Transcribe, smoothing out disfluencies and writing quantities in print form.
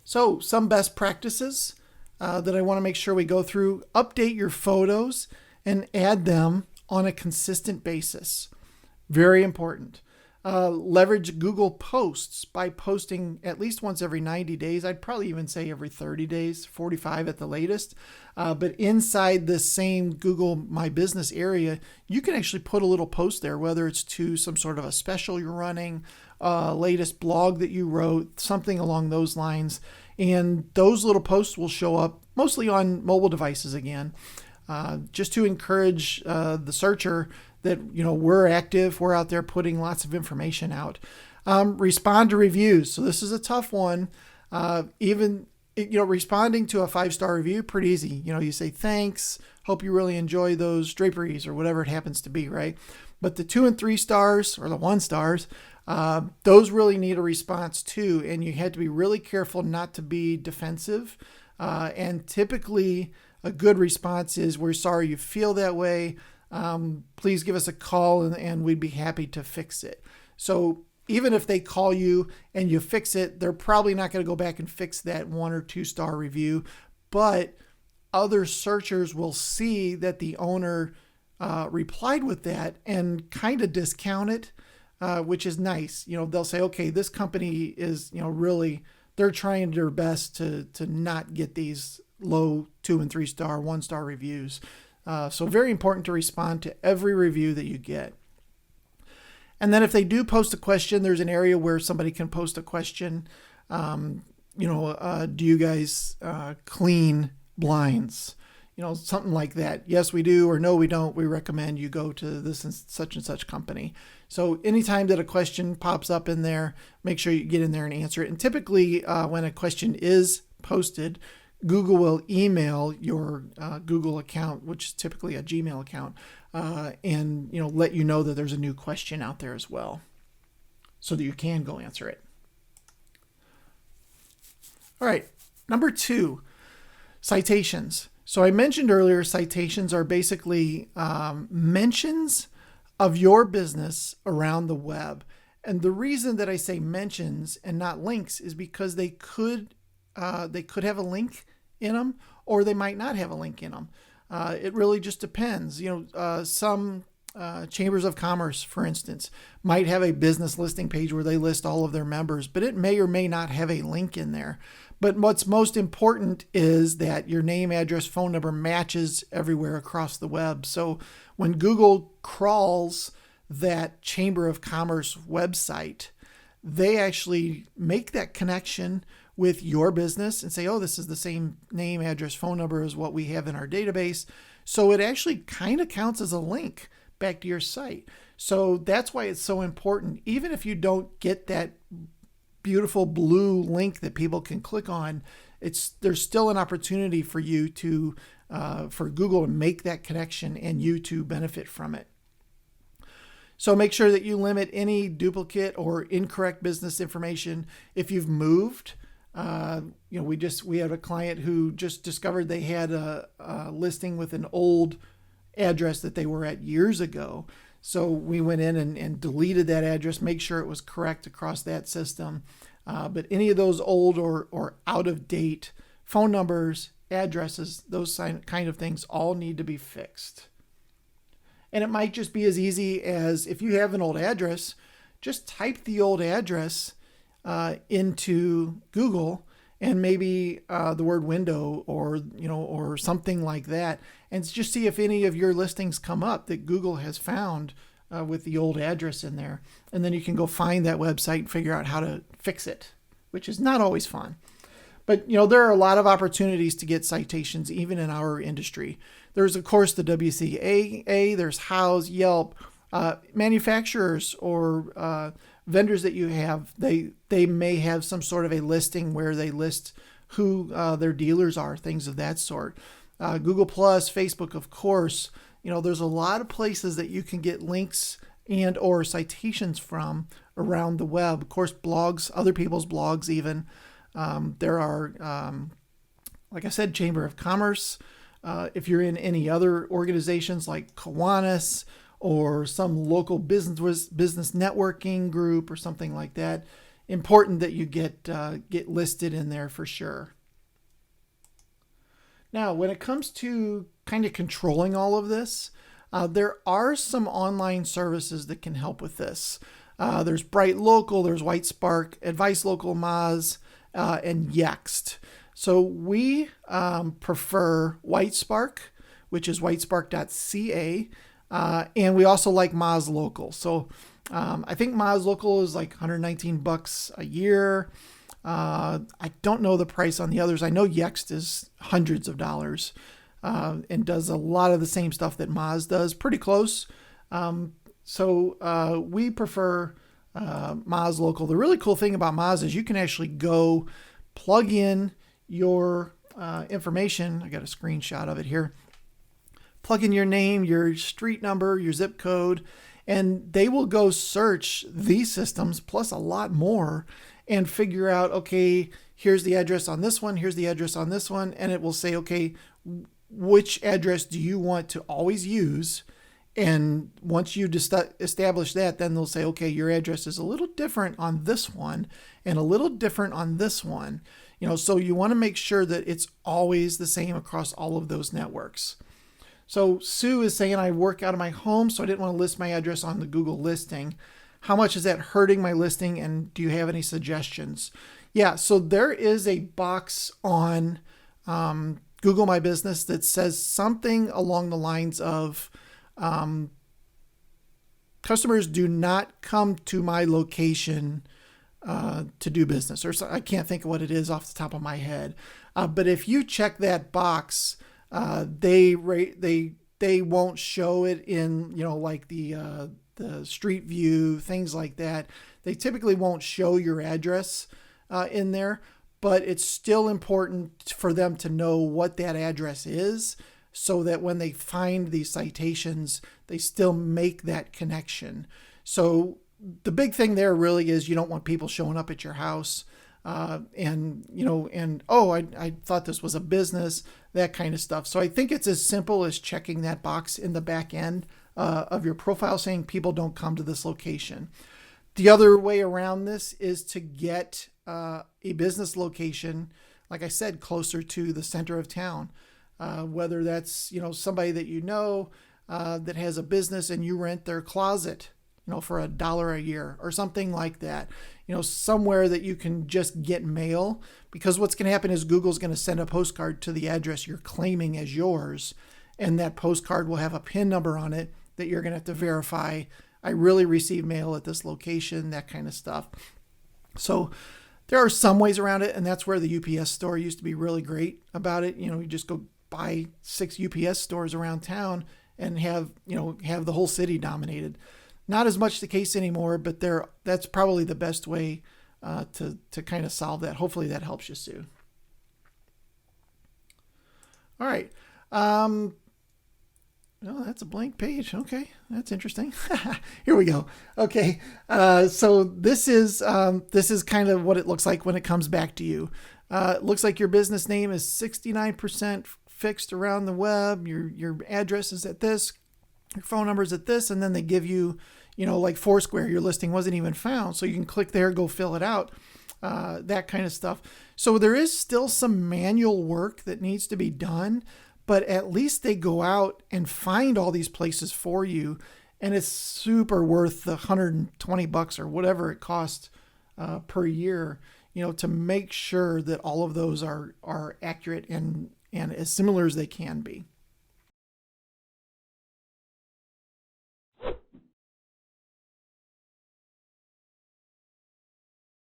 So some best practices that I want to make sure we go through: update your photos and add them on a consistent basis. Very important. Leverage Google Posts by posting at least once every 90 days. I'd probably even say every 30 days, 45 at the latest. But inside this same Google My Business area, you can actually put a little post there, whether it's to some sort of a special you're running, latest blog that you wrote, something along those lines. And those little posts will show up mostly on mobile devices again, just to encourage the searcher that, we're active, we're out there putting lots of information out. Respond to reviews. So this is a tough one. Responding to a 5-star review, pretty easy. You say, thanks, hope you really enjoy those draperies, or whatever it happens to be, right? But the 2 and 3 stars, or the 1 stars, those really need a response too. And you had to be really careful not to be defensive. And typically a good response is, we're sorry you feel that way. Please give us a call and we'd be happy to fix it. So even if they call you and you fix it, they're probably not going to go back and fix that 1 or 2 star review, but other searchers will see that the owner replied with that and kind of discount it, which is nice. They'll say, okay, this company is, really, they're trying their best to not get these low 2 and 3 star, 1 star reviews. So very important to respond to every review that you get. And then if they do post a question, there's an area where somebody can post a question. Do you guys clean blinds? Something like that. Yes, we do, or no, we don't. We recommend you go to this and such company. So anytime that a question pops up in there, make sure you get in there and answer it. And typically when a question is posted, Google will email your Google account, which is typically a Gmail account, and let you know that there's a new question out there as well, so that you can go answer it. All right, number 2, citations. So I mentioned earlier, citations are basically mentions of your business around the web. And the reason that I say mentions and not links is because they could have a link in them, or they might not have a link in them. It really just depends. Some chambers of commerce, for instance, might have a business listing page where they list all of their members, but it may or may not have a link in there. But what's most important is that your name, address, phone number matches everywhere across the web. So when Google crawls that Chamber of Commerce website, they actually make that connection with your business and say, oh, this is the same name, address, phone number as what we have in our database. So it actually kind of counts as a link back to your site. So that's why it's so important. Even if you don't get that beautiful blue link that people can click on, there's still an opportunity for you to, for Google to make that connection and you to benefit from it. So make sure that you limit any duplicate or incorrect business information. If you've moved, we have a client who just discovered they had a listing with an old address that they were at years ago. So we went in and deleted that address, make sure it was correct across that system. But any of those old or out of date phone numbers, addresses, those kind of things all need to be fixed. And it might just be as easy as, if you have an old address, just type the old address into Google and maybe the word window or something like that, and just see if any of your listings come up that Google has found with the old address in there. And then you can go find that website and figure out how to fix it, which is not always fun. But, there are a lot of opportunities to get citations, even in our industry. There's, of course, the WCAA, there's Houzz, Yelp, manufacturers or vendors that you have. They may have some sort of a listing where they list who their dealers are, things of that sort. Google Plus, Facebook, of course. There's a lot of places that you can get links and or citations from around the web. Of course, blogs, other people's blogs even. There are, like I said, Chamber of Commerce. If you're in any other organizations like Kiwanis or some local business networking group or something like that, important that you get listed in there for sure. Now, when it comes to kind of controlling all of this, there are some online services that can help with this. There's Bright Local, there's White Spark, Advice Local, Moz, and Yext. So we prefer White Spark, which is whitespark.ca, and we also like Moz Local. So I think Moz Local is like $119 a year. I don't know the price on the others. I know Yext is hundreds of dollars and does a lot of the same stuff that Moz does, pretty close. So we prefer Moz Local. The really cool thing about Moz is you can actually go plug in your information. I got a screenshot of it here. Plug in your name, your street number, your zip code, and they will go search these systems plus a lot more and figure out, okay, here's the address on this one, here's the address on this one, and it will say, okay, which address do you want to always use? And once you establish that, then they'll say, okay, your address is a little different on this one and a little different on this one. So you want to make sure that it's always the same across all of those networks. So Sue is saying, I work out of my home, so I didn't want to list my address on the Google listing. How much is that hurting my listing? And do you have any suggestions? Yeah, so there is a box on Google My Business that says something along the lines of, customers do not come to my location to do business, or so, I can't think of what it is off the top of my head. But if you check that box, they won't show it in, like the street view, things like that. They typically won't show your address in there, but it's still important for them to know what that address is, so that when they find these citations, they still make that connection. So the big thing there really is you don't want people showing up at your house I thought this was a business, that kind of stuff. So I think it's as simple as checking that box in the back end of your profile saying people don't come to this location. The other way around this is to get a business location, like I said, closer to the center of town. Whether that's, somebody that that has a business and you rent their closet, for $1 a year or something like that, somewhere that you can just get mail, because what's going to happen is Google's going to send a postcard to the address you're claiming as yours. And that postcard will have a PIN number on it that you're going to have to verify. I really received mail at this location, that kind of stuff. So there are some ways around it. And that's where the UPS store used to be really great about it. You just go buy 6 UPS stores around town and have the whole city dominated. Not as much the case anymore, but that's probably the best way to kind of solve that. Hopefully that helps you, Sue. All right. That's a blank page. Okay, that's interesting. Here we go. Okay, so this is kind of what it looks like when it comes back to you. It looks like your business name is 69% fixed around the web. Your address is at this. Your phone number is at this, and then they give you, like Foursquare, your listing wasn't even found. So you can click there, go fill it out, that kind of stuff. So there is still some manual work that needs to be done, but at least they go out and find all these places for you. And it's super worth the $120 or whatever it costs per year, to make sure that all of those are accurate and as similar as they can be.